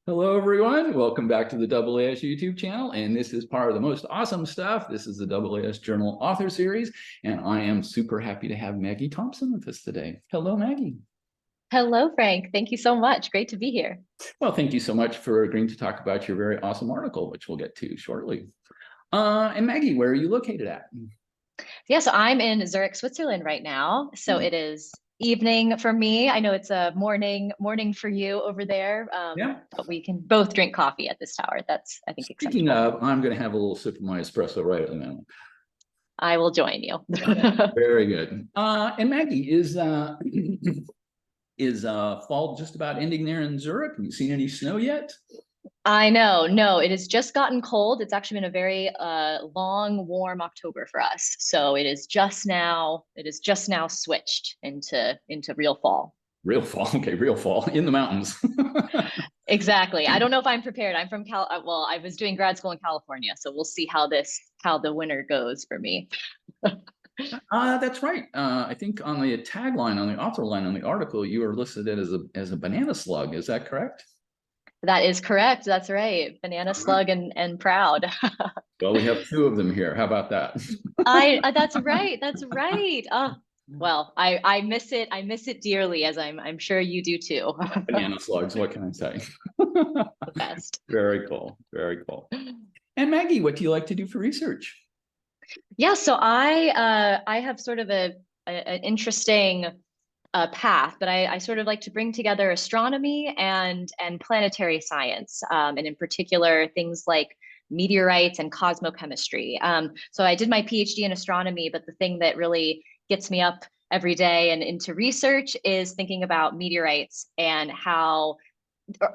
Hello, everyone. Welcome back to the AAS YouTube channel. And this is part of the most awesome stuff. This is the AAS Journal Author Series. And I am super happy to have Maggie Thompson with us today. Hello, Maggie. Hello, Frank. Thank you so much. Great to be here. Well, thank you so much for agreeing to talk about your very awesome article, which we'll get to shortly. And Maggie, where are you located at? Yeah, so I'm in Zurich, Switzerland right now. So it is evening for me. I know it's a morning for you over there. Yeah. But we can both drink coffee at this tower. That's, I think, Speaking acceptable. of, I'm going to have a little sip of my espresso right at the moment. I will join you. Very good. And Maggie, is fall just about ending there in Zurich? Have you seen any snow yet? I know. No, it has just gotten cold. It's actually been a very long, warm October for us. So it is just now switched into real fall. Real fall. Okay, real fall in the mountains. Exactly. I don't know if I'm prepared. I'm from well, I was doing grad school in California, so we'll see how the winter goes for me. That's right. I think on the tagline, on the author line on the article, you are listed as a banana slug. Is that correct? That is correct. That's right. Banana slug and proud. Well, we have two of them here. How about that? That's right. That's right. Oh, well, I miss it. I miss it dearly, as I'm sure you do too. Banana slugs. What can I say? The best. Very cool. Very cool. And Maggie, what do you like to do for research? Yeah, so I have sort of an interesting path, but I sort of like to bring together astronomy and planetary science, and in particular things like meteorites and cosmochemistry. So I did my PhD in astronomy, but the thing that really gets me up every day and into research is thinking about meteorites and how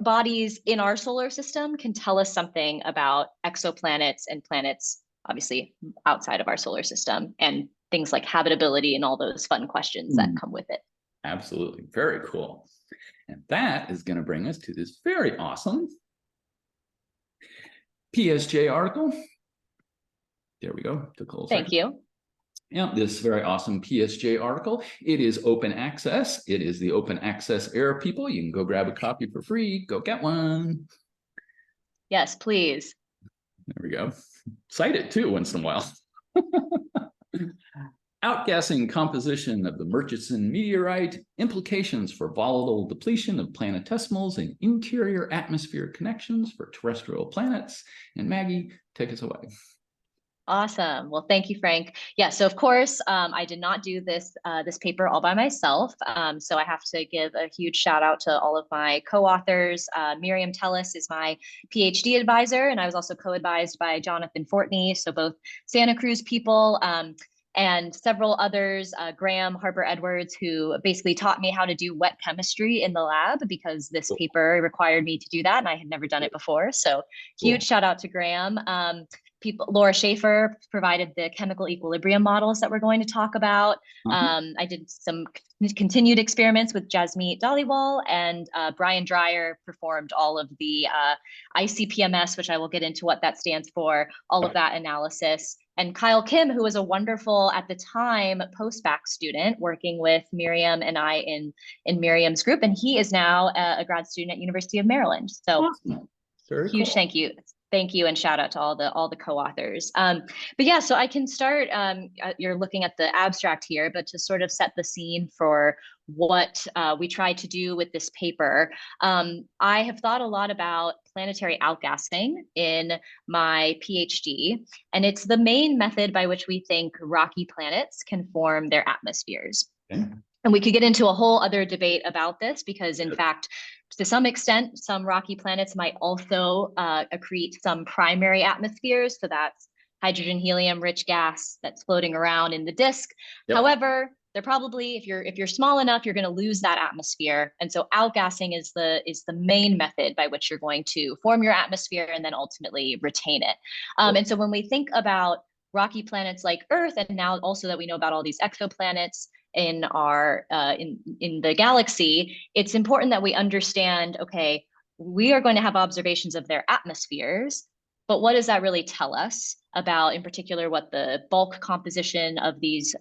bodies in our solar system can tell us something about exoplanets and planets, obviously outside of our solar system, and things like habitability and all those fun questions that come with it. Absolutely. Very cool. And that is going to bring us to this very awesome PSJ article. There we go. Took a little Thank second. you. Yeah, this very awesome PSJ article. It is open access. It is the open access era, people. You can go grab a copy for free. Go get one. Yes, please. There we go. Cite it too once in a while. Outgassing composition of the Murchison meteorite, implications for volatile depletion of planetesimals and interior atmosphere connections for terrestrial planets. And Maggie, take us away. Awesome. Well, thank you, Frank. Yeah, so of course, I did not do this paper all by myself. So I have to give a huge shout out to all of my co-authors. Miriam Tellis is my PhD advisor, and I was also co-advised by Jonathan Fortney. So both Santa Cruz people, and several others, Graham Harper Edwards, who basically taught me how to do wet chemistry in the lab because this paper required me to do that, and I had never done it before. So huge shout out to Graham. Laura Schaefer provided the chemical equilibrium models that we're going to talk about. I did some continued experiments with Jasmeet Dhaliwal, and Brian Dreyer performed all of the ICP-MS, which I will get into what that stands for, all of that analysis. And Kyle Kim, who was a wonderful, at the time, post-bac student working with Miriam and I in Miriam's group, and he is now a grad student at University of Maryland. So huge thank you. Thank you and shout out to all the co-authors. But yeah, so I can start, you're looking at the abstract here, but to sort of set the scene for what we tried to do with this paper, I have thought a lot about planetary outgassing in my PhD, and it's the main method by which we think rocky planets can form their atmospheres. Okay. And we could get into a whole other debate about this because, in fact, to some extent, some rocky planets might also accrete some primary atmospheres. So that's hydrogen, helium, rich gas that's floating around in the disk. Yep. However, they're probably, if you're small enough, you're going to lose that atmosphere. And so outgassing is the main method by which you're going to form your atmosphere and then ultimately retain it. And so when we think about rocky planets like Earth, and now also that we know about all these exoplanets in our in the galaxy, it's important that we understand, okay, we are going to have observations of their atmospheres, but what does that really tell us about, in particular, what the bulk composition of these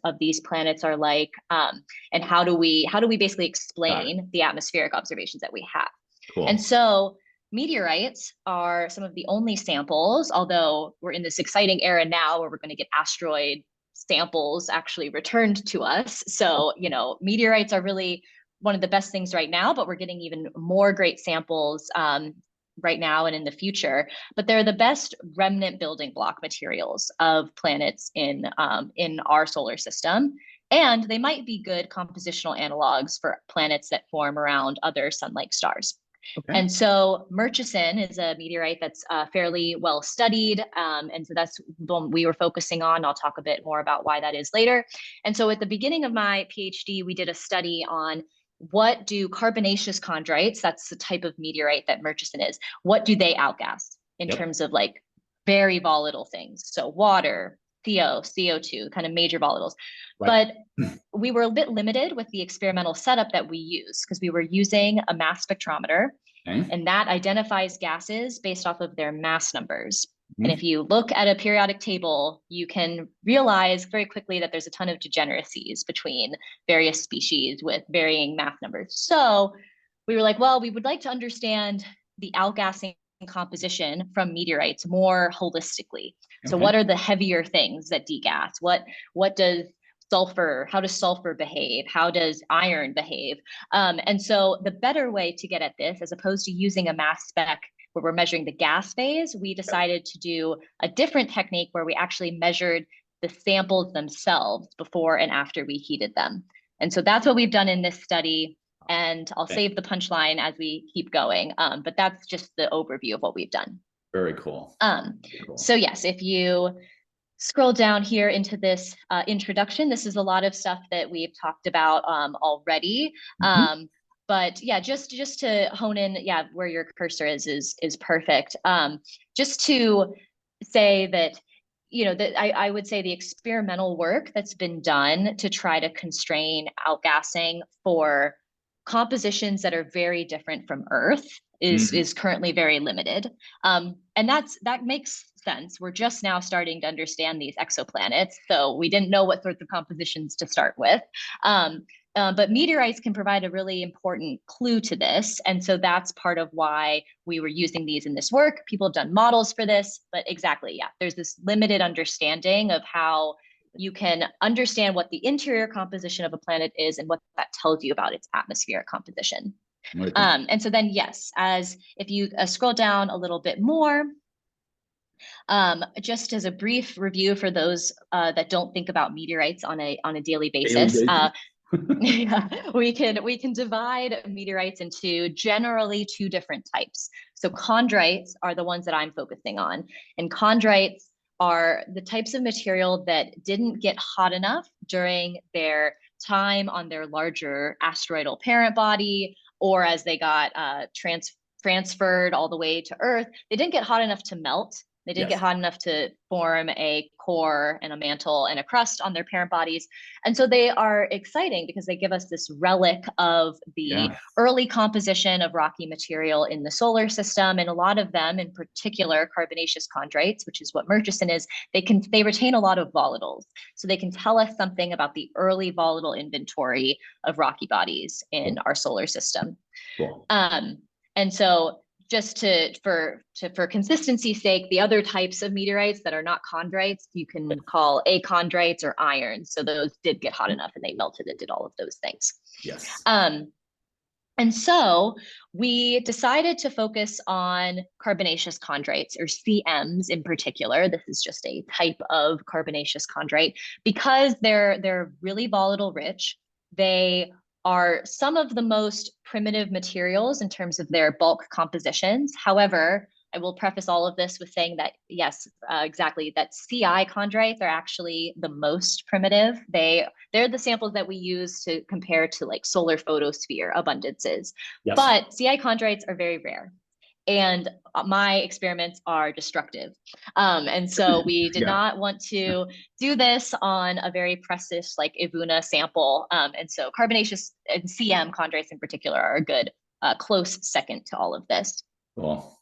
planets are like, and how do we basically explain the atmospheric observations that we have? Cool. And so meteorites are some of the only samples, although we're in this exciting era now where we're going to get asteroid samples actually returned to us. So, you know, meteorites are really one of the best things right now, but we're getting even more great samples right now and in the future. But they're the best remnant building block materials of planets in our solar system. And they might be good compositional analogs for planets that form around other sun-like stars. Okay. And so Murchison is a meteorite that's fairly well studied. And so that's what we were focusing on. I'll talk a bit more about why that is later. And so at the beginning of my PhD, we did a study on what do carbonaceous chondrites, that's the type of meteorite that Murchison is, what do they outgas in terms of like very volatile things? So water, CO2, kind of major volatiles. Right. But we were a bit limited with the experimental setup that we use because we were using a mass spectrometer, and that identifies gases based off of their mass numbers. And if you look at a periodic table, you can realize very quickly that there's a ton of degeneracies between various species with varying mass numbers. So we were like, well, we would like to understand the outgassing composition from meteorites more holistically. So what are the heavier things that degas? What does sulfur, how does sulfur behave? How does iron behave? And so the better way to get at this, as opposed to using a mass spec where we're measuring the gas phase, we decided to do a different technique where we actually measured the samples themselves before and after we heated them. And so that's what we've done in this study. And I'll save the punchline as we keep going. But that's just the overview of what we've done. Very cool. So yes, if you scroll down here into this introduction, this is a lot of stuff that we've talked about already. But yeah, just to hone in, yeah, where your cursor is perfect. Just to say that, you know, that I would say the experimental work that's been done to try to constrain outgassing for compositions that are very different from Earth is currently very limited. And that makes sense. We're just now starting to understand these exoplanets, so we didn't know what sorts of compositions to start with. But meteorites can provide a really important clue to this. And so that's part of why we were using these in this work. People have done models for this, but exactly, yeah, there's this limited understanding of how you can understand what the interior composition of a planet is and what that tells you about its atmospheric composition. And so then, yes, as if you scroll down a little bit more, just as a brief review for those that don't think about meteorites on a daily basis. Yeah, we can divide meteorites into generally two different types. So chondrites are the ones that I'm focusing on, and chondrites are the types of material that didn't get hot enough during their time on their larger asteroidal parent body, or as they got transferred all the way to Earth, they didn't get hot enough to melt. They didn't get hot enough to form a core and a mantle and a crust on their parent bodies. And so they are exciting because they give us this relic of the early composition of rocky material in the solar system. And a lot of them, in particular, carbonaceous chondrites, which is what Murchison is, they retain a lot of volatiles. So they can tell us something about the early volatile inventory of rocky bodies in our solar system. And so just for consistency's sake, the other types of meteorites that are not chondrites, you can call achondrites or iron. So those did get hot enough and they melted and did all of those things. Yes. And so we decided to focus on carbonaceous chondrites, or CMs in particular. This is just a type of carbonaceous chondrite because they're really volatile rich. They are some of the most primitive materials in terms of their bulk compositions. However, I will preface all of this with saying that, yes, exactly, that CI chondrites are actually the most primitive. They're the samples that we use to compare to like solar photosphere abundances. Yes. But CI chondrites are very rare. And my experiments are destructive. And so we did not want to do this on a very precious like Ivuna sample. And so carbonaceous and CM chondrites in particular are a good close second to all of this. Cool.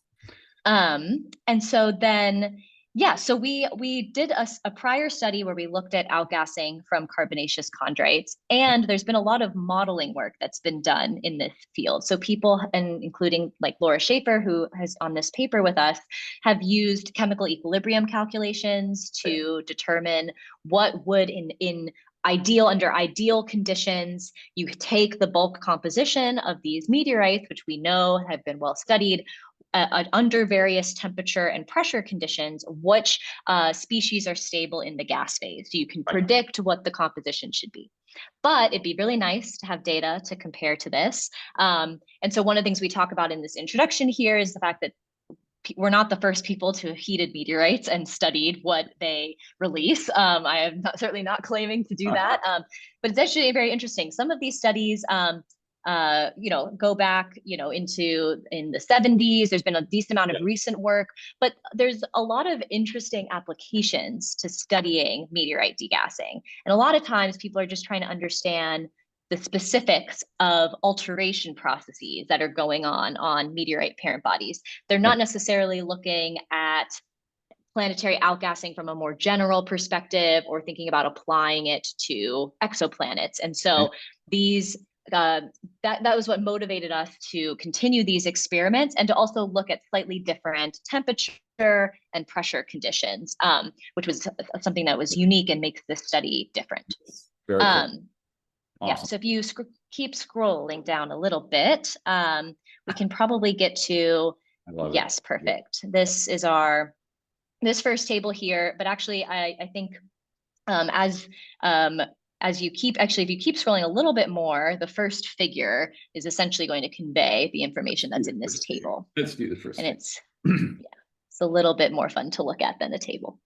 And so then Yeah, so we did a prior study where we looked at outgassing from carbonaceous chondrites, and there's been a lot of modeling work that's been done in this field. So people, and including like Laura Schaefer, who has on this paper with us, have used chemical equilibrium calculations to determine what would in under ideal conditions, you take the bulk composition of these meteorites, which we know have been well studied, under various temperature and pressure conditions, which species are stable in the gas phase. So you can predict what the composition should be. But it'd be really nice to have data to compare to this. And so one of the things we talk about in this introduction here is the fact that we're not the first people to have heated meteorites and studied what they release. I am certainly not claiming to do that, but it's actually very interesting. Some of these studies, go back, into in the 70s. There's been a decent amount of recent work, but there's a lot of interesting applications to studying meteorite degassing. And a lot of times people are just trying to understand the specifics of alteration processes that are going on meteorite parent bodies. They're not necessarily looking at planetary outgassing from a more general perspective or thinking about applying it to exoplanets. And so these that was what motivated us to continue these experiments and to also look at slightly different temperature and pressure conditions, which was something that was unique and makes this study different. Very cool. Awesome. Yeah, so if you keep scrolling down a little bit, we can probably get to, yes, perfect. Yeah. This is this first table here, but actually I think as you keep, actually, if you keep scrolling a little bit more, the first figure is essentially going to convey the information that's in this table. Let's do the first. And it's, it's a little bit more fun to look at than the table.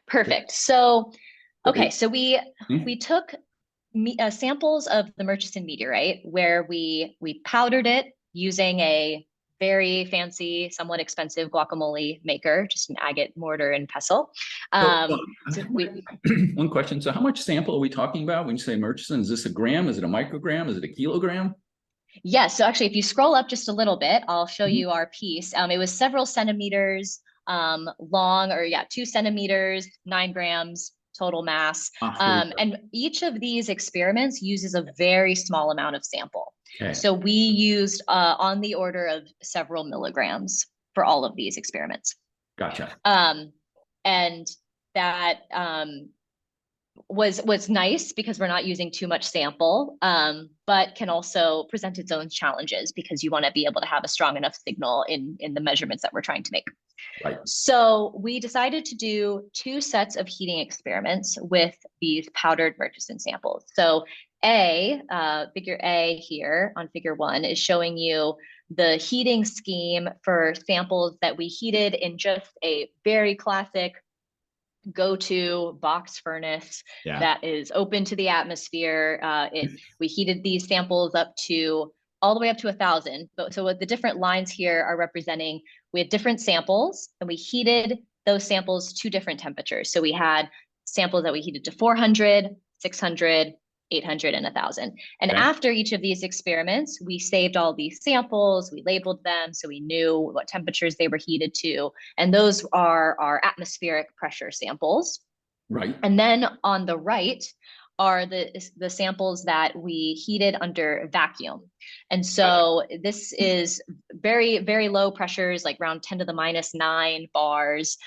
Perfect. So, okay, so we took samples of the Murchison meteorite where we powdered it using a very fancy, somewhat expensive guacamole maker, just an agate mortar and pestle. One question. So how much sample are we talking about when you say Murchison? Is this a gram? Is it a microgram? Is it a kilogram? Yes. So actually, if you scroll up just a little bit, I'll show you our piece. It was several centimeters long, or 2 centimeters, 9 grams total mass. And each of these experiments uses a very small amount of sample. Okay. So we used on the order of several milligrams for all of these experiments. Gotcha. And that was nice because we're not using too much sample, but can also present its own challenges because you want to be able to have a strong enough signal in the measurements that we're trying to make. Right. So we decided to do 2 sets of heating experiments with these powdered Murchison samples. So figure A here on figure 1 is showing you the heating scheme for samples that we heated in just a very classic go-to box furnace that is open to the atmosphere. We heated these samples all the way up to 1,000. So what the different lines here are representing, we had different samples and we heated those samples to different temperatures. So we had samples that we heated to 400, 600, 800, and 1,000. And after each of these experiments, we saved all these samples, we labeled them so we knew what temperatures they were heated to. And those are our atmospheric pressure samples. Right. And then on the right are the samples that we heated under vacuum. And so this is very, very low pressures, like around 10 to the minus 9 bars.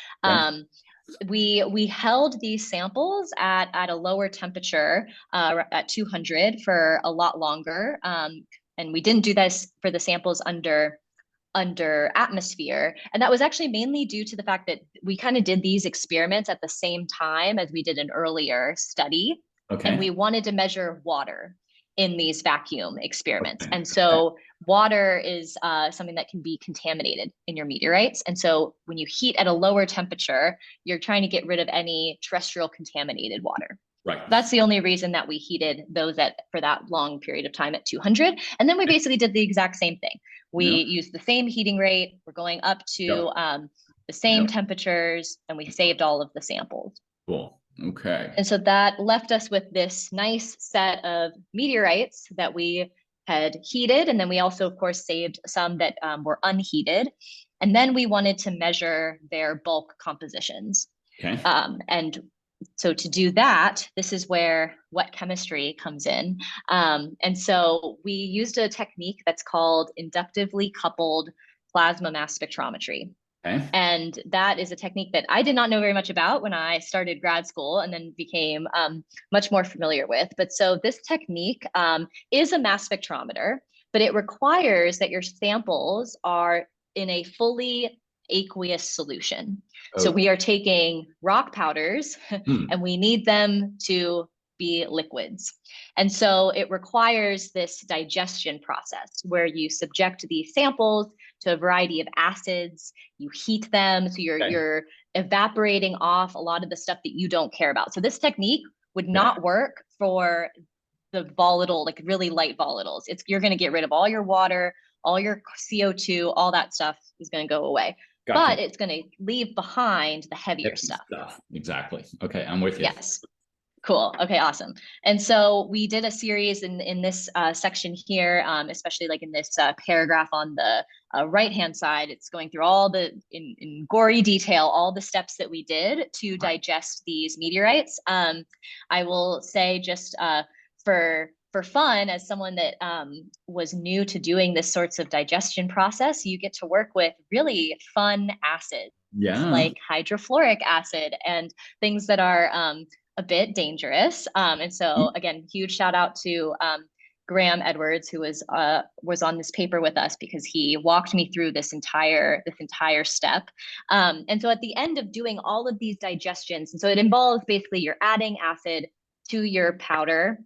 We held these samples at a lower temperature, at 200 for a lot longer. And we didn't do this for the samples under atmosphere. And that was actually mainly due to the fact that we kind of did these experiments at the same time as we did an earlier study. Okay. And we wanted to measure water in these vacuum experiments. Okay. And so water is something that can be contaminated in your meteorites. And so when you heat at a lower temperature, you're trying to get rid of any terrestrial contaminated water. Right. That's the only reason that we heated those for that long period of time at 200. And then we basically did the exact same thing. We used the same heating rate. We're going up to the same temperatures, and we saved all of the samples. Cool. Okay. And so that left us with this nice set of meteorites that we had heated. And then we also, of course, saved some that were unheated. And then we wanted to measure their bulk compositions. Okay. And so to do that, this is where wet chemistry comes in. And so we used a technique that's called inductively coupled plasma mass spectrometry. Okay. And that is a technique that I did not know very much about when I started grad school and then became much more familiar with. But so this technique is a mass spectrometer, but it requires that your samples are in a fully aqueous solution. So we are taking rock powders and we need them to be liquids. And so it requires this digestion process where you subject these samples to a variety of acids, you heat them, so you're evaporating off a lot of the stuff that you don't care about. So this technique would not work for the volatile, like really light volatiles. You're going to get rid of all your water, all your CO2, all that stuff is going to go away. Gotcha. But it's going to leave behind the heavier stuff. Exactly. Okay, I'm with you. Yes. Cool. Okay, awesome. And so we did a series in this section here, especially like in this paragraph on the right-hand side. It's going through all the, in gory detail, all the steps that we did to digest these meteorites. I will say just for fun, as someone that was new to doing this sorts of digestion process, you get to work with really fun acids, like hydrofluoric acid and things that are a bit dangerous. And so again, huge shout out to Graham Edwards, who was on this paper with us because he walked me through this entire step. And so at the end of doing all of these digestions, and so it involves basically you're adding acid to your powder,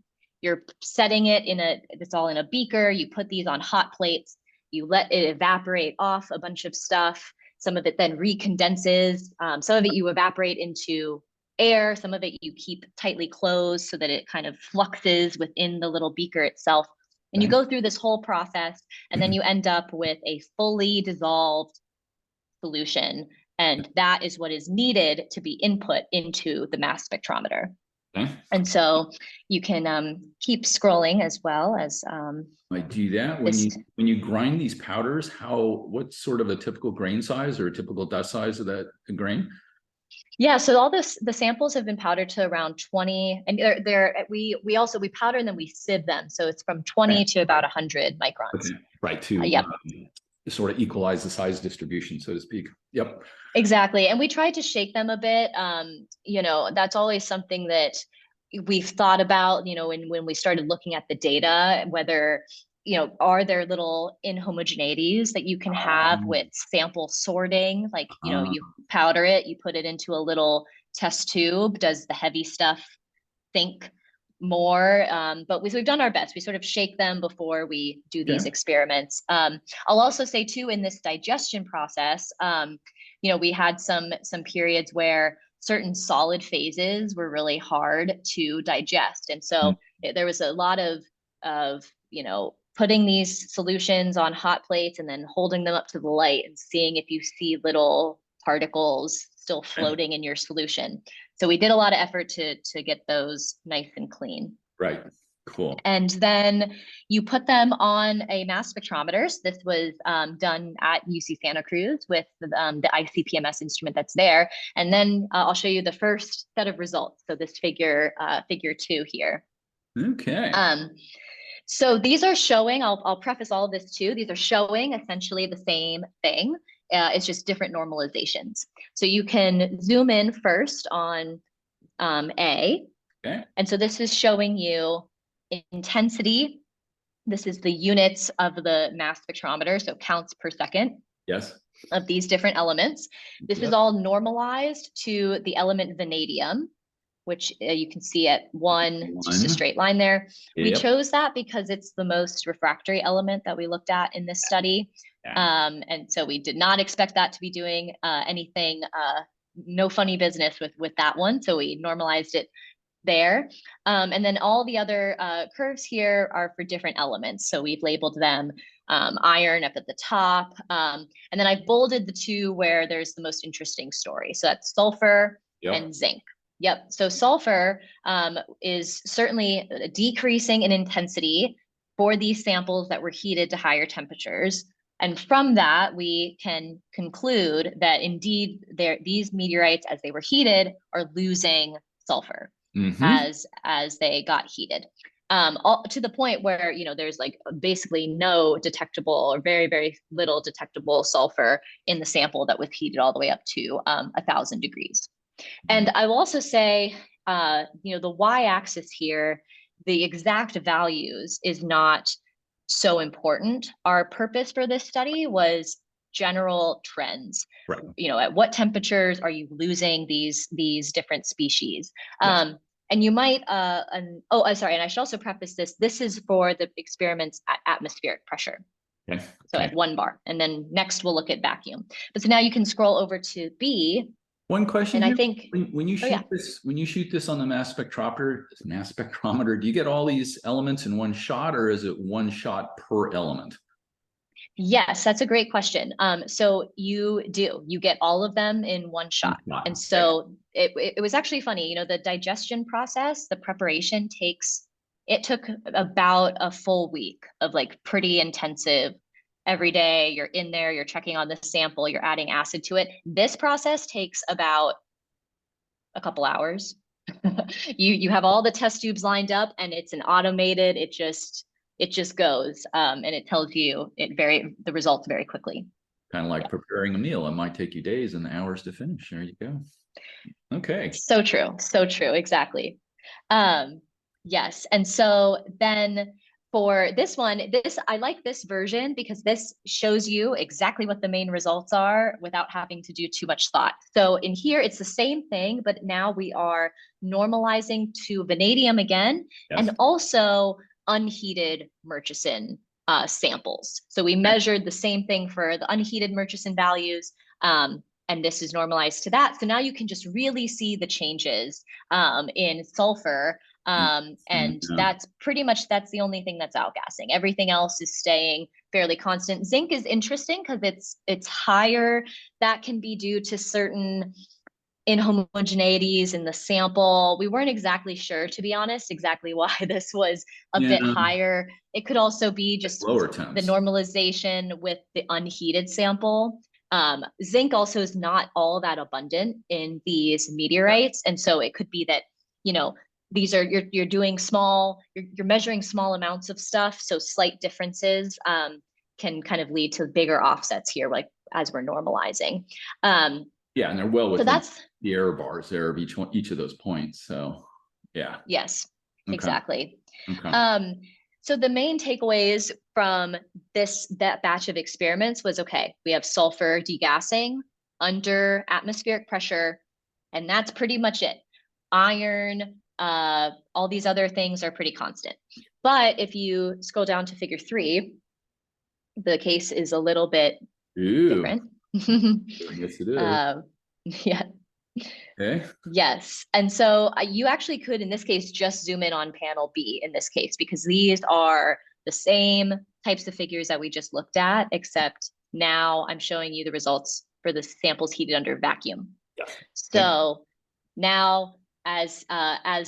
you're setting it it's all in a beaker, you put these on hot plates, you let it evaporate off a bunch of stuff. Some of it then recondenses, some of it you evaporate into air, some of it you keep tightly closed so that it kind of fluxes within the little beaker itself. And you go through this whole process, and then you end up with a fully dissolved solution. And that is what is needed to be input into the mass spectrometer. And so you can keep scrolling as well as I do that when you grind these powders. What's sort of a typical grain size or a typical dust size of that grain? Yeah, so all the samples have been powdered to around 20, and we powder and then we sieve them, so it's from 20 to about 100 microns. Okay. Right, to sort of equalize the size distribution, so to speak. Yep. Exactly, and we tried to shake them a bit. That's always something that we've thought about. When we started looking at the data, whether are there little inhomogeneities that you can have with sample sorting? Like, you powder it, you put it into a little test tube. Does the heavy stuff think more? But we've done our best. We sort of shake them before we do these experiments. I'll also say too, in this digestion process, we had some periods where certain solid phases were really hard to digest. And so there was a lot of putting these solutions on hot plates and then holding them up to the light and seeing if you see little particles still floating in your solution. So we did a lot of effort to get those nice and clean. Right. Cool. And then you put them on a mass spectrometer. So this was done at UC Santa Cruz with the ICP-MS instrument that's there. And then I'll show you the first set of results. So this figure 2 here. Okay. So these are showing, I'll preface all of this too, these are showing essentially the same thing. It's just different normalizations. So you can zoom in first on A. Okay. And so this is showing you intensity. This is the units of the mass spectrometer, so counts per second. Yes. Of these different elements. This is all normalized to the element vanadium, which you can see at 1, just a straight line there. Yep. We chose that because it's the most refractory element that we looked at in this study. And so we did not expect that to be doing anything, no funny business with that one. So we normalized it there. And then all the other curves here are for different elements. So we've labeled them iron up at the top. And then I've bolded the 2 where there's the most interesting story. So that's sulfur and zinc. Yep. So sulfur is certainly decreasing in intensity for these samples that were heated to higher temperatures. And from that, we can conclude that indeed these meteorites, as they were heated, are losing sulfur as they got heated. To the point where, there's like basically no detectable or very, very little detectable sulfur in the sample that was heated all the way up to 1,000 degrees. And I will also say, the y-axis here, the exact values is not so important. Our purpose for this study was general trends. Right. At what temperatures are you losing these different species? Yes. And you might, sorry, and I should also preface this. This is for the experiments at atmospheric pressure. Okay. So at 1 bar, and then next we'll look at vacuum. But so now you can scroll over to B. One question and here. I think when you shoot this on the mass spectrometer, do you get all these elements in one shot, or is it one shot per element? Yes, that's a great question. So you get all of them in one shot. And so it was actually funny, the digestion process, the preparation took about a full week of like pretty intensive. Every day you're in there, you're checking on the sample, you're adding acid to it. This process takes about a couple hours. You have all the test tubes lined up, and it's an automated, it just goes, and it tells you the results very quickly. Kind of like preparing a meal. It might take you days and hours to finish. There you go. Okay. So true. Exactly. Yes. And so then for this one, I like this version because this shows you exactly what the main results are without having to do too much thought. So in here, it's the same thing, but now we are normalizing to vanadium again, and also unheated Murchison samples. So we measured the same thing for the unheated Murchison values, and this is normalized to that. So now you can just really see the changes in sulfur. And that's the only thing that's outgassing. Everything else is staying fairly constant. Zinc is interesting because it's higher. That can be due to certain inhomogeneities in the sample. We weren't exactly sure, to be honest, exactly why this was a bit higher. It could also be just lower temps. The normalization with the unheated sample. Zinc also is not all that abundant in these meteorites. And so it could be that, these are, you're doing you're measuring small amounts of stuff. So slight differences can kind of lead to bigger offsets here, like as we're normalizing. Yeah, and they're well within that's the error bars there of each of those points. So yeah. Yes, exactly. Okay. So the main takeaways from that batch of experiments was, okay, we have sulfur degassing under atmospheric pressure, and that's pretty much it. Iron, all these other things are pretty constant. But if you scroll down to figure 3, the case is a little bit different. Yes, it is. Yeah. Okay. Yes. And so you actually could, in this case, just zoom in on panel B in this case, because these are the same types of figures that we just looked at, except now I'm showing you the results for the samples heated under vacuum. Yes. So now, as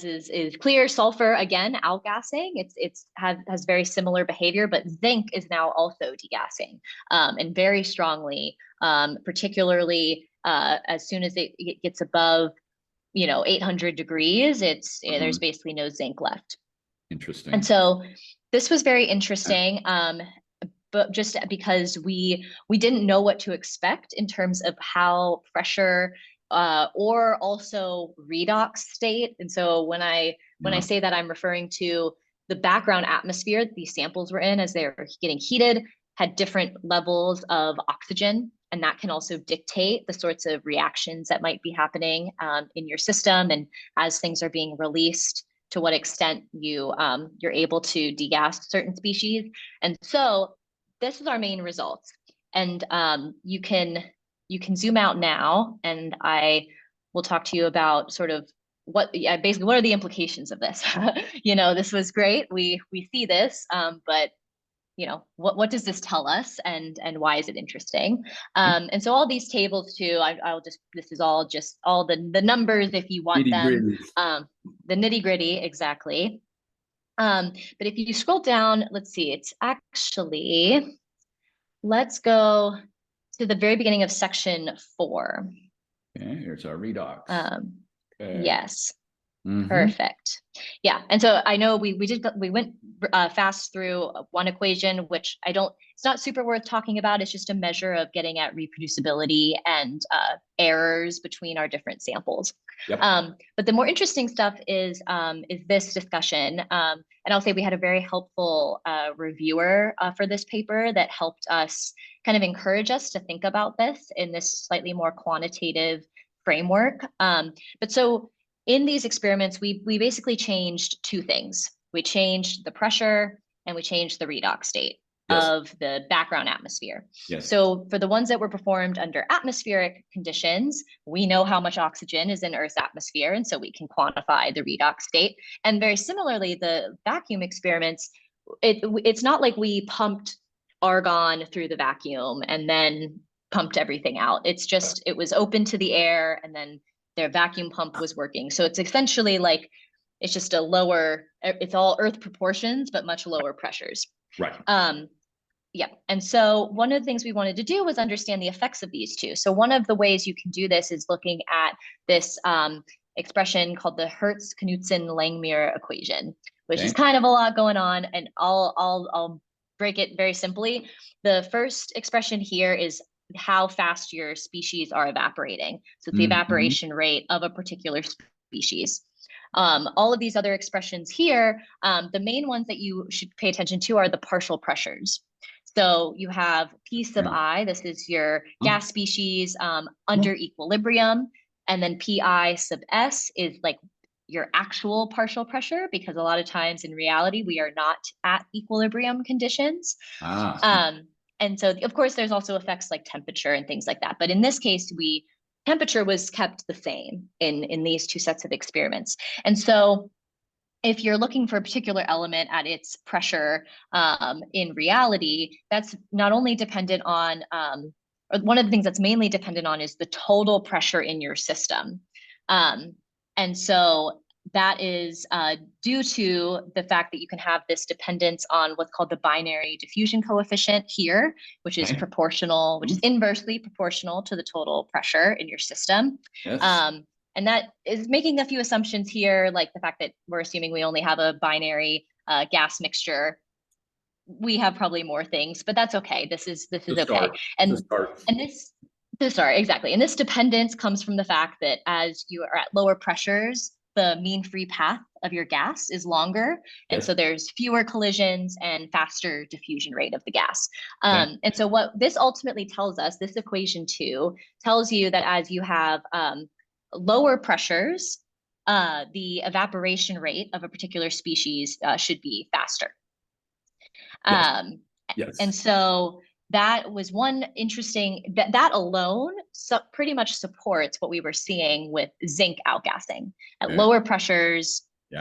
is clear, sulfur, again, outgassing, has very similar behavior, but zinc is now also degassing, and very strongly, particularly as soon as it gets above 800 degrees, there's basically no zinc left. Interesting. And so this was very interesting, but just because we didn't know what to expect in terms of how pressure or also redox state. And so when I say that, I'm referring to the background atmosphere these samples were in as they were getting heated had different levels of oxygen, and that can also dictate the sorts of reactions that might be happening in your system, and as things are being released, to what extent you're able to degas certain species. And so this is our main results. And you can zoom out now, and I will talk to you about sort of basically what are the implications of this. This was great. We see this, but what does this tell us, and why is it interesting? And so all these tables too, this is all just all the numbers if you want them, the nitty gritty, exactly. But if you scroll down, let's see, it's actually, let's go to the very beginning of section 4. Okay, here's our redox. Okay. Yes. Perfect. Yeah. And so I know we went fast through one equation, which it's not super worth talking about. It's just a measure of getting at reproducibility and errors between our different samples. Yep. But the more interesting stuff is this discussion. And I'll say we had a very helpful reviewer for this paper that helped us kind of encourage us to think about this in this slightly more quantitative framework. But so in these experiments, we basically changed 2 things. We changed the pressure and we changed the redox state of the background atmosphere. So for the ones that were performed under atmospheric conditions, we know how much oxygen is in Earth's atmosphere, and so we can quantify the redox state. And very similarly, the vacuum experiments, it's not like we pumped argon through the vacuum and then pumped everything out. It's just, it was open to the air and then their vacuum pump was working. So it's essentially like, it's just a lower, it's all Earth proportions, but much lower pressures. Right. Yeah. And so one of the things we wanted to do was understand the effects of these 2. So one of the ways you can do this is looking at this expression called the Hertz-Knudsen-Langmuir equation, which is kind of a lot going on. And I'll break it very simply. The first expression here is how fast your species are evaporating. So it's the evaporation rate of a particular species. All of these other expressions here, the main ones that you should pay attention to are the partial pressures. So you have P sub I, this is your gas species under equilibrium, and then PI sub S is like your actual partial pressure, because a lot of times in reality, we are not at equilibrium conditions. And so, of course, there's also effects like temperature and things like that. But in this case, temperature was kept the same in these 2 sets of experiments. And so if you're looking for a particular element at its pressure in reality, that's not only dependent on, or one of the things that's mainly dependent on is the total pressure in your system. And so that is due to the fact that you can have this dependence on what's called the binary diffusion coefficient here, which is proportional, which is inversely proportional to the total pressure in your system. And that is making a few assumptions here, like the fact that we're assuming we only have a binary gas mixture. We have probably more things, but that's okay. This is okay. And exactly. And this dependence comes from the fact that as you are at lower pressures, the mean free path of your gas is longer. And so there's fewer collisions and faster diffusion rate of the gas. And so what this ultimately tells us, this equation 2, tells you that as you have lower pressures, the evaporation rate of a particular species should be faster. And so that was one interesting, that alone pretty much supports what we were seeing with zinc outgassing. At lower pressures, we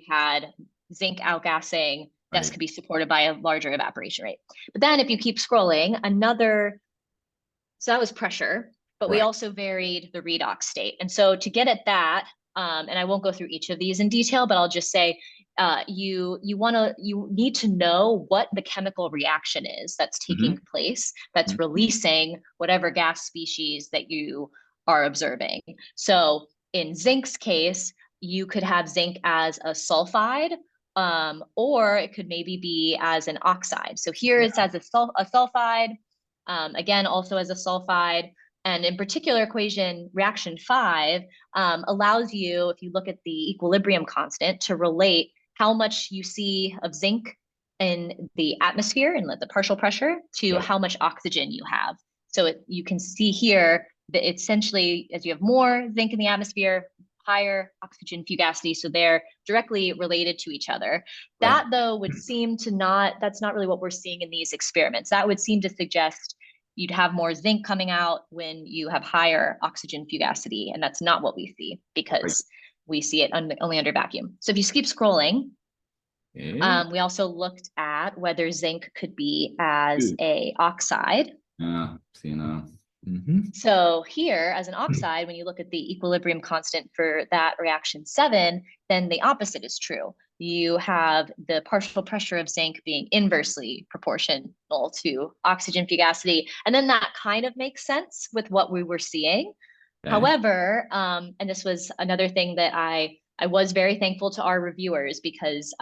had zinc outgassing. This could be supported by a larger evaporation rate. But then if you keep scrolling, so that was pressure, but we also varied the redox state. And so to get at that, and I won't go through each of these in detail, but I'll just say, you need to know what the chemical reaction is that's taking place, that's releasing whatever gas species that you are observing. So in zinc's case, you could have zinc as a sulfide, or it could maybe be as an oxide. So here it's as a sulfide, again, also as a sulfide. And in particular, equation reaction 5 allows you, if you look at the equilibrium constant, to relate how much you see of zinc in the atmosphere and the partial pressure to how much oxygen you have. So you can see here that essentially, as you have more zinc in the atmosphere, higher oxygen fugacity, so they're directly related to each other. That, though, would seem to that's not really what we're seeing in these experiments. That would seem to suggest you'd have more zinc coming out when you have higher oxygen fugacity, and that's not what we see because we see it only under vacuum. So if you keep scrolling, we also looked at whether zinc could be as a oxide. So here, as an oxide, when you look at the equilibrium constant for that reaction 7, then the opposite is true. you have the partial pressure of zinc being inversely proportional to oxygen fugacity. And then that kind of makes sense with what we were seeing. Okay. However, and this was another thing that I was very thankful to our reviewers, because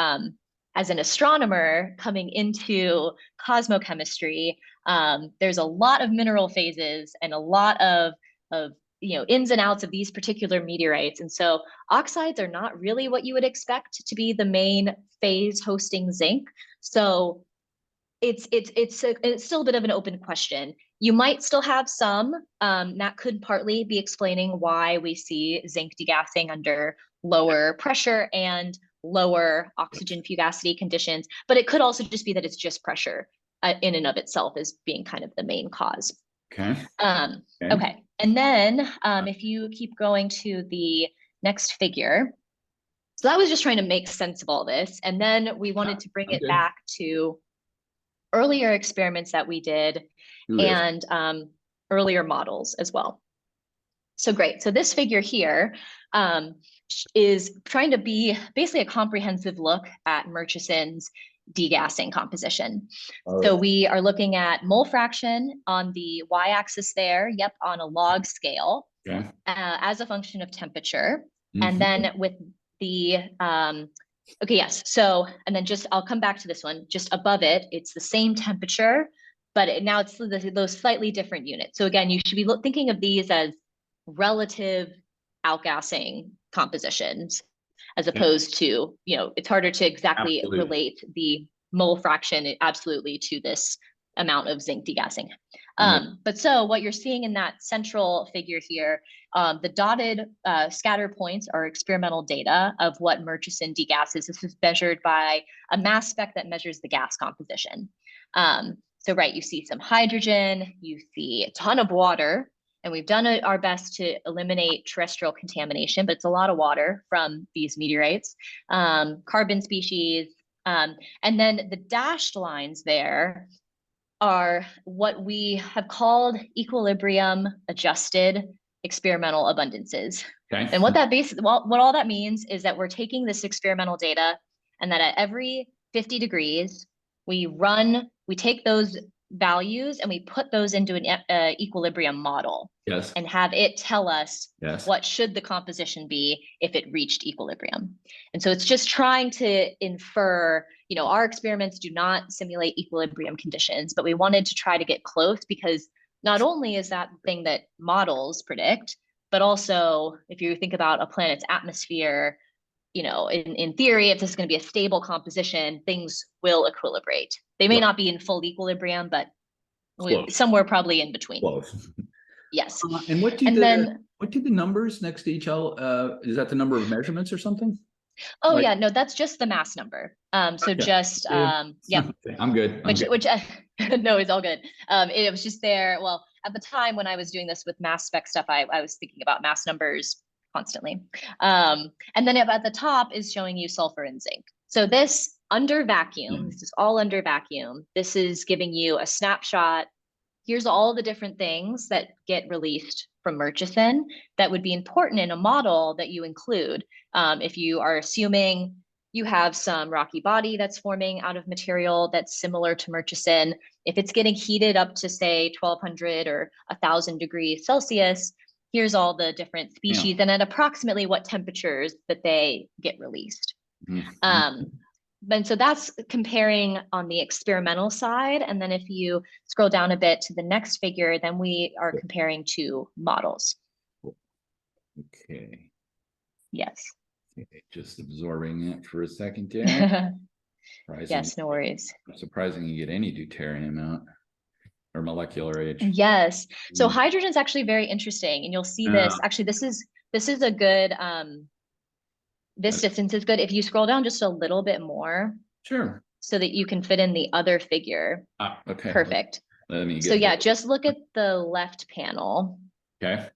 as an astronomer coming into cosmochemistry, there's a lot of mineral phases and a lot of ins and outs of these particular meteorites. And so oxides are not really what you would expect to be the main phase hosting zinc. So it's still a bit of an open question. You might still have some that could partly be explaining why we see zinc degassing under lower pressure and lower oxygen fugacity conditions, but it could also just be that it's just pressure in and of itself as being kind of the main cause. Okay. Okay. And then if you keep going to the next figure, so that was just trying to make sense of all this. And then we wanted to bring it back to earlier experiments that we did and earlier models as well. So great. So this figure here is trying to be basically a comprehensive look at Murchison's degassing composition. So we are looking at mole fraction on the y-axis there, on a log scale, as a function of temperature. And then with the, so, and then I'll come back to this one, just above it, it's the same temperature, but now it's those slightly different units. So again, you should be thinking of these as relative outgassing compositions, as opposed to, it's harder to exactly relate the mole fraction absolutely to this amount of zinc degassing. But so what you're seeing in that central figure here, the dotted scatter points are experimental data of what Murchison degasses. This is measured by a mass spec that measures the gas composition. So you see some hydrogen, you see a ton of water, and we've done our best to eliminate terrestrial contamination, but it's a lot of water from these meteorites, carbon species. And then the dashed lines there are what we have called equilibrium adjusted experimental abundances. And what all that means is that we're taking this experimental data, and that at every 50 degrees, we take those values and we put those into an equilibrium model and have it tell us what should the composition be if it reached equilibrium. And so it's just trying to infer, our experiments do not simulate equilibrium conditions, but we wanted to try to get close, because not only is that the thing that models predict, but also if you think about a planet's atmosphere, in theory, if this is going to be a stable composition, things will equilibrate. They may not be in full equilibrium, but somewhere probably in between. Close. Yes. And what do the numbers next to each other? Is that the number of measurements or something? Oh, no, that's just the mass number. So just I'm good. Which no, it's all good. It was just there. Well, at the time when I was doing this with mass spec stuff, I was thinking about mass numbers constantly. And then at the top is showing you sulfur and zinc. So this under vacuum, this is all under vacuum. This is giving you a snapshot. Here's all the different things that get released from Murchison that would be important in a model that you include. If you are assuming you have some rocky body that's forming out of material that's similar to Murchison, if it's getting heated up to say 1200 or 1000 degrees Celsius, here's all the different species and at approximately what temperatures that they get released. And so that's comparing on the experimental side. And then if you scroll down a bit to the next figure, then we are comparing to models. Okay. Yes. Okay, just absorbing it for a second there. Yes, no worries. Surprising you get any deuterium out. Or molecular age. Yes. So hydrogen is actually very interesting, and you'll see this. Actually, this is a good. This distance is good. If you scroll down just a little bit more, sure, so that you can fit in the other figure. Okay. Perfect. Let me get so just look at the left panel. Okay.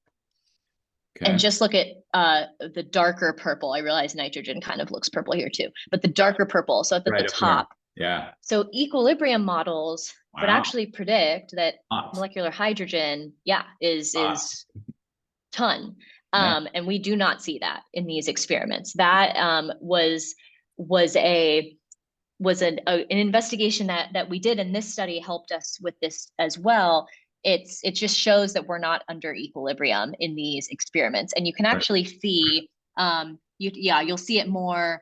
And just look at the darker purple. I realize nitrogen kind of looks purple here too, but the darker purple. So at the top. Yeah. So equilibrium models would actually predict that molecular hydrogen, is ton. And we do not see that in these experiments. That was an investigation that we did, and this study helped us with this as well. It just shows that we're not under equilibrium in these experiments, and you can actually see you'll see it more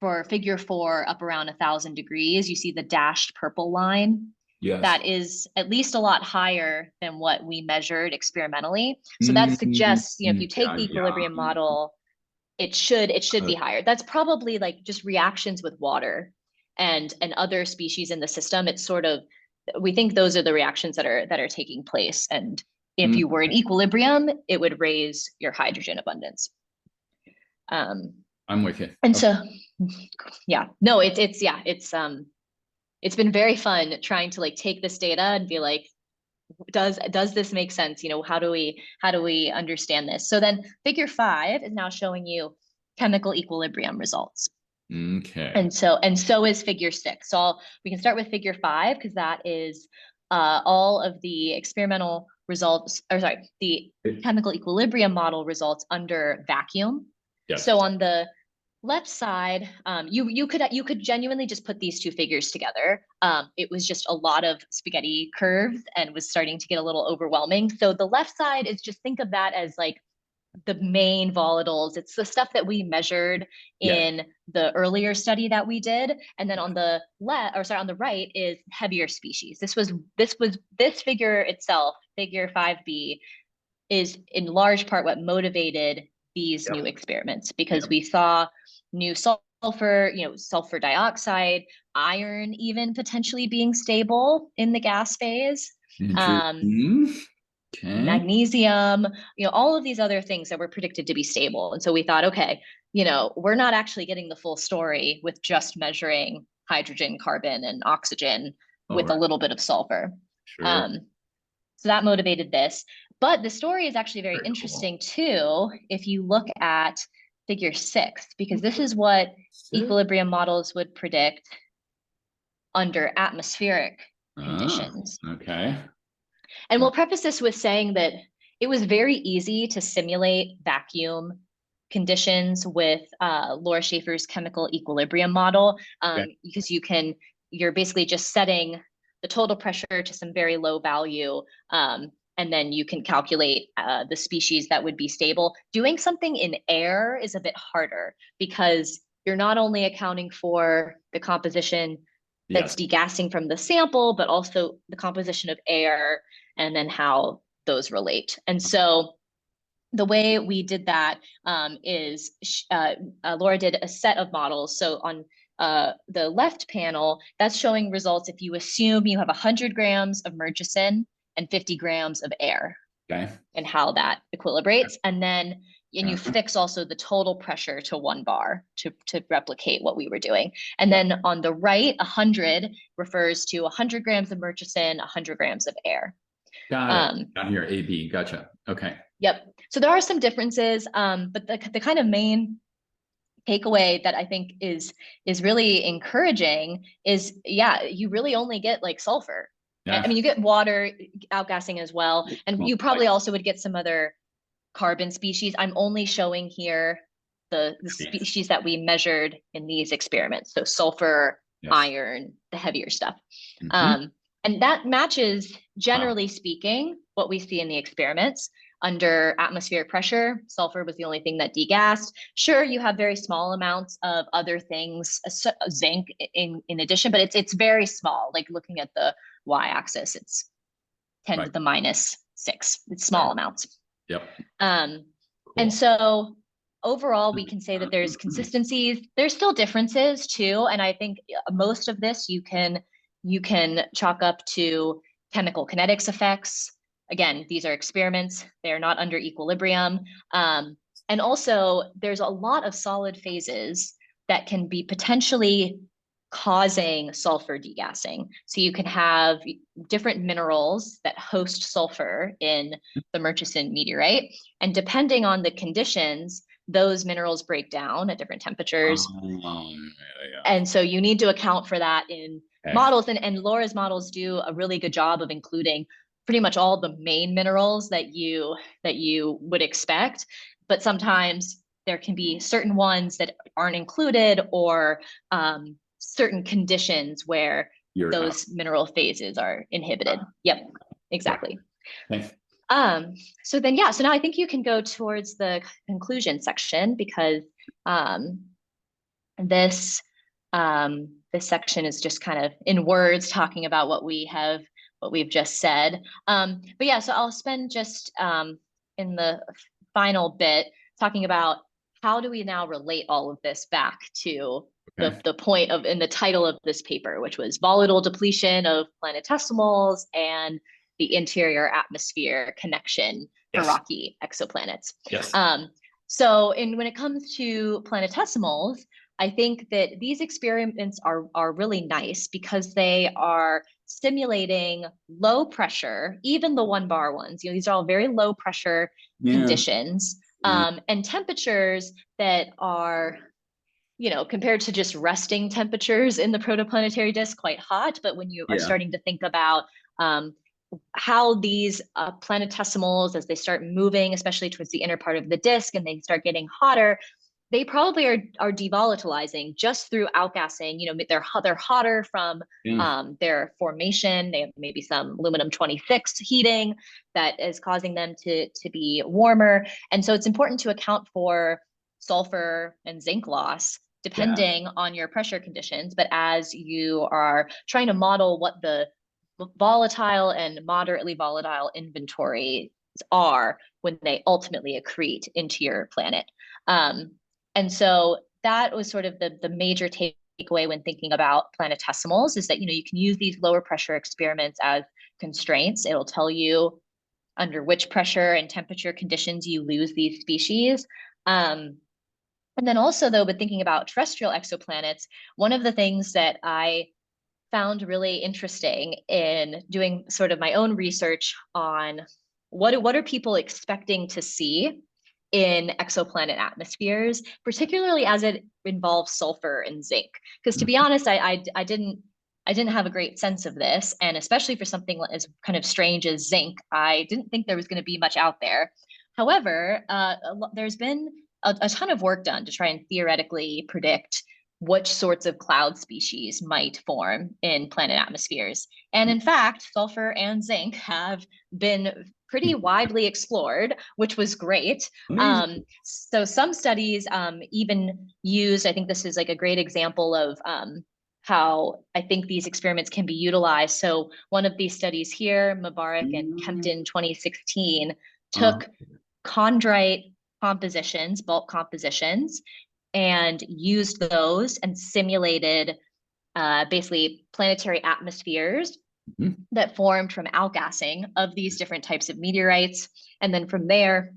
for figure 4 up around 1,000 degrees. You see the dashed purple line. Yes. That is at least a lot higher than what we measured experimentally. So that suggests, if you take the equilibrium model, it should be higher. That's probably like just reactions with water and other species in the system. It's sort of, we think those are the reactions that are taking place. And if you were in equilibrium, it would raise your hydrogen abundance. I'm with you. And so, yeah, no, it's been very fun trying to like take this data and be like, does this make sense? How do we understand this? So then figure 5 is now showing you chemical equilibrium results. Okay. And so is figure 6. So we can start with figure 5 because that is all of the experimental results, or sorry, the chemical equilibrium model results under vacuum. Yes. So on the left side, you could genuinely just put these two figures together. It was just a lot of spaghetti curves and was starting to get a little overwhelming. So the left side is, just think of that as like the main volatiles. It's the stuff that we measured in the earlier study that we did. And then on the on the right is heavier species. This figure itself, figure 5b, is in large part what motivated these new experiments, because we saw new sulfur, sulfur dioxide, iron even potentially being stable in the gas phase. Okay. Magnesium, all of these other things that were predicted to be stable. And so we thought, okay, we're not actually getting the full story with just measuring hydrogen, carbon, and oxygen with a little bit of sulfur. Sure. So that motivated this. But the story is actually very interesting too, if you look at figure 6, because this is what equilibrium models would predict under atmospheric conditions. Okay. And we'll preface this with saying that it was very easy to simulate vacuum conditions with Laura Schaefer's chemical equilibrium model, because you're basically just setting the total pressure to some very low value, and then you can calculate the species that would be stable. Doing something in air is a bit harder, because you're not only accounting for the composition that's degassing from the sample, but also the composition of air and then how those relate. And so the way we did that is Laura did a set of models. So on the left panel, that's showing results if you assume you have 100 grams of Murchison and 50 grams of air, and how that equilibrates. And then you fix also the total pressure to 1 bar to replicate what we were doing. And then on the right, 100 refers to 100 grams of Murchison, 100 grams of air. Got it. Down here, AB. Gotcha. Okay. Yep. So there are some differences, but the kind of main takeaway that I think is really encouraging is, you really only get like sulfur. I mean, you get water outgassing as well, and you probably also would get some other carbon species. I'm only showing here the species that we measured in these experiments. So sulfur, iron, the heavier stuff. And that matches, generally speaking, what we see in the experiments. Under atmospheric pressure, sulfur was the only thing that degassed. Sure, you have very small amounts of other things, zinc in addition, but it's very small. Like looking at the y-axis, it's 10 to the minus 6. It's small amounts. And so overall, we can say that there's consistencies. There's still differences too, and I think most of this you can chalk up to chemical kinetics effects. Again, these are experiments. They're not under equilibrium. And also, there's a lot of solid phases that can be potentially causing sulfur degassing. So you can have different minerals that host sulfur in the Murchison meteorite. And depending on the conditions, those minerals break down at different temperatures. And so you need to account for that in models. And Laura's models do a really good job of including pretty much all the main minerals that you would expect. But sometimes there can be certain ones that aren't included, or certain conditions where those mineral phases are inhibited. Yep, exactly. Thanks. So then, yeah, so now I think you can go towards the conclusion section, because this section is just kind of in words talking about what we've just said. But yeah, so I'll spend just in the final bit talking about how do we now relate all of this back to the point of in the title of this paper, which was volatile depletion of planetesimals and the interior atmosphere connection for rocky exoplanets. Yes. So when it comes to planetesimals, I think that these experiments are really nice because they are simulating low pressure, even the 1 bar ones. These are all very low pressure conditions, and temperatures that are, compared to just resting temperatures in the protoplanetary disk, quite hot. But when you are starting to think about how these planetesimals, as they start moving, especially towards the inner part of the disk, and they start getting hotter, they probably are devolatilizing just through outgassing. They're hotter from their formation. They have maybe some aluminum-26 heating that is causing them to be warmer. And so it's important to account for sulfur and zinc loss depending on your pressure conditions. But as you are trying to model what the volatile and moderately volatile inventories are when they ultimately accrete into your planet. And so that was sort of the major takeaway when thinking about planetesimals, is that, you can use these lower pressure experiments as constraints. It'll tell you under which pressure and temperature conditions you lose these species. And then also, though, but thinking about terrestrial exoplanets, one of the things that I found really interesting in doing sort of my own research on what are people expecting to see in exoplanet atmospheres, particularly as it involves sulfur and zinc. Because to be honest, I didn't have a great sense of this, and especially for something as kind of strange as zinc, I didn't think there was going to be much out there. However, there's been a ton of work done to try and theoretically predict which sorts of cloud species might form in planet atmospheres. And in fact, sulfur and zinc have been pretty widely explored, which was great. So some studies even used, I think this is like a great example of how I think these experiments can be utilized. So one of these studies here, Mubarak and Kempton 2016, took chondrite compositions, bulk compositions, and used those and simulated basically planetary atmospheres that formed from outgassing of these different types of meteorites. And then from there,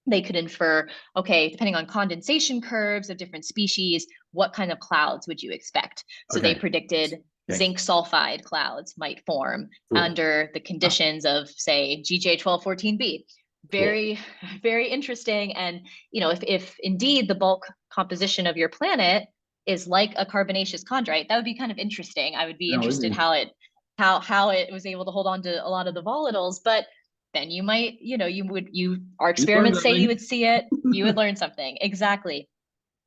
they could infer, okay, depending on condensation curves of different species, what kind of clouds would you expect? So they predicted zinc sulfide clouds might form under the conditions of, say, GJ1214b. Very, very interesting. And, if indeed the bulk composition of your planet is like a carbonaceous chondrite, that would be kind of interesting. I would be interested how it was able to hold on to a lot of the volatiles. But then you might, our experiments say you would see it, you would learn something. Exactly.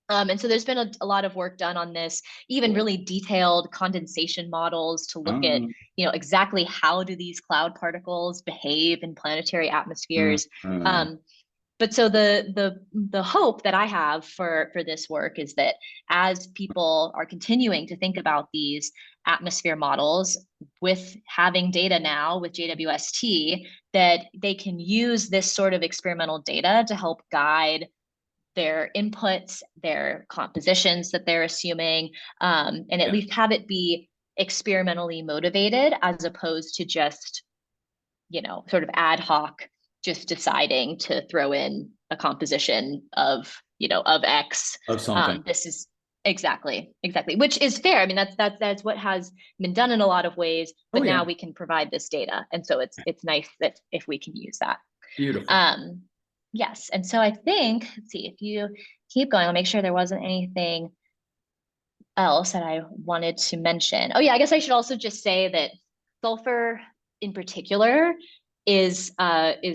And so there's been a lot of work done on this, even really detailed condensation models to look at, exactly how do these cloud particles behave in planetary atmospheres. But so the hope that I have for this work is that as people are continuing to think about these atmosphere models, with having data now with JWST, that they can use this sort of experimental data to help guide their inputs, their compositions that they're assuming, and at least have it be experimentally motivated, as opposed to just, sort of ad hoc, just deciding to throw in a composition of, of X. Of something. This is exactly, which is fair. I mean, that's what has been done in a lot of ways, but now we can provide this data. And so it's nice that if we can use that. Beautiful. Yes. And so I think, let's see, if you keep going, I'll make sure there wasn't anything else that I wanted to mention. Oh yeah, I guess I should also just say that sulfur in particular is observable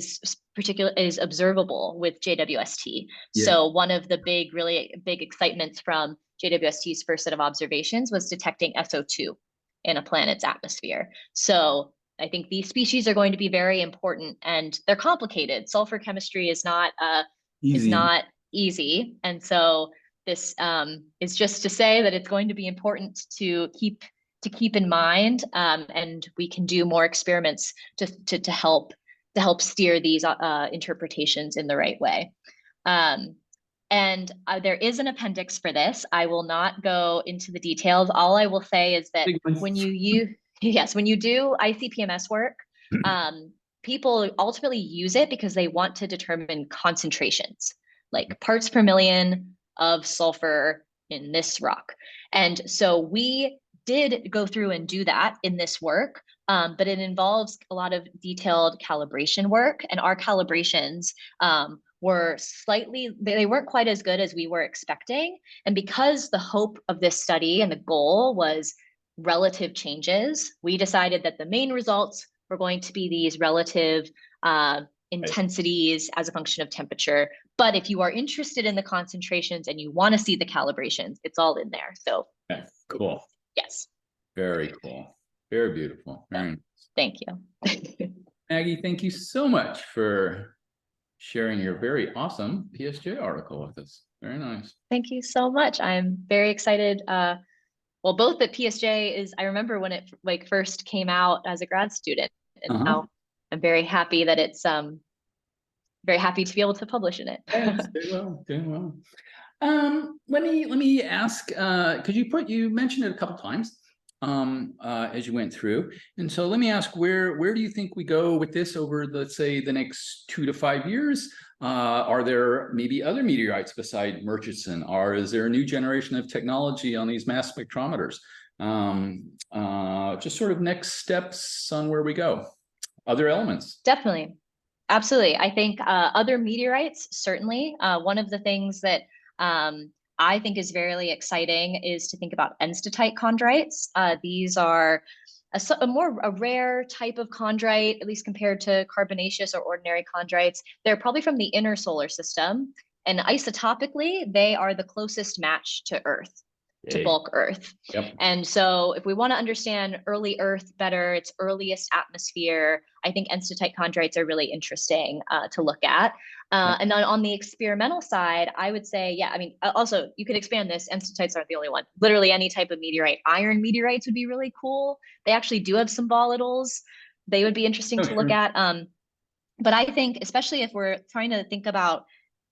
with JWST. Yeah. So one of the really big excitements from JWST's first set of observations was detecting SO2 in a planet's atmosphere. So I think these species are going to be very important, and they're complicated. Sulfur chemistry is not easy, and so this is just to say that it's going to be important to keep in mind, and we can do more experiments to help steer these interpretations in the right way. And there is an appendix for this. I will not go into the details. All I will say is that when you do ICP-MS work, people ultimately use it because they want to determine concentrations, like parts per million of sulfur in this rock. And so we did go through and do that in this work, but it involves a lot of detailed calibration work, and our calibrations they weren't quite as good as we were expecting. And because the hope of this study and the goal was relative changes, we decided that the main results were going to be these relative intensities as a function of temperature. But if you are interested in the concentrations and you want to see the calibrations, it's all in there. So okay, cool. Yes. Very cool. Very beautiful. Very nice. Thank you. Maggie, thank you so much for sharing your very awesome PSJ article with us. Very nice. Thank you so much. I'm very excited. Well, both that PSJ I remember when it first came out as a grad student, and now I'm very happy that it's very happy to be able to publish in it. Yes, doing well. Let me ask, because you mentioned it a couple times as you went through, and so let me ask, where do you think we go with this over, let's say, the next 2 to 5 years? Are there maybe other meteorites beside Murchison, or is there a new generation of technology on these mass spectrometers? Just sort of next steps on where we go. Other elements. Definitely. Absolutely. I think other meteorites, certainly. One of the things that I think is very exciting is to think about enstatite chondrites. These are a rare type of chondrite, at least compared to carbonaceous or ordinary chondrites. They're probably from the inner solar system, and isotopically, they are the closest match to Earth, to bulk Earth. Yep. And so if we want to understand early Earth better, its earliest atmosphere, I think enstatite chondrites are really interesting to look at. And then on the experimental side, I would say, yeah, I mean, also you could expand this. Enstatites aren't the only one. Literally any type of meteorite. Iron meteorites would be really cool. They actually do have some volatiles. They would be interesting to look at. But I think, especially if we're trying to think about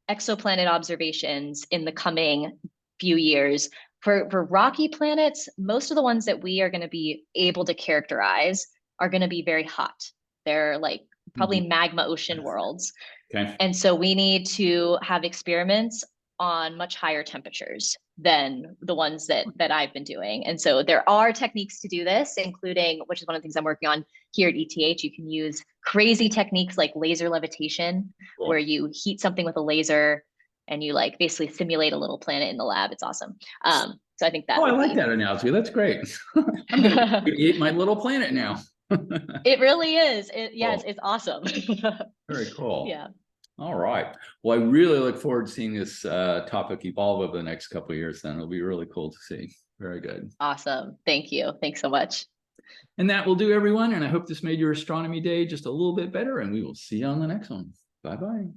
exoplanet observations in the coming few years, for rocky planets, most of the ones that we are going to be able to characterize are going to be very hot. They're like probably magma ocean worlds. Okay. And so we need to have experiments on much higher temperatures than the ones that I've been doing. And so there are techniques to do this, including, which is one of the things I'm working on here at ETH, you can use crazy techniques like laser levitation, where you heat something with a laser and you basically simulate a little planet in the lab. It's awesome. So I think that. I like that analogy. That's great. I'm going to create my little planet now. It really is. It's awesome. Very cool. Yeah. All right. Well, I really look forward to seeing this topic evolve over the next couple of years. Then it'll be really cool to see. Very good. Awesome. Thank you. Thanks so much. And that will do, everyone. And I hope this made your astronomy day just a little bit better. And we will see you on the next one. Bye-bye.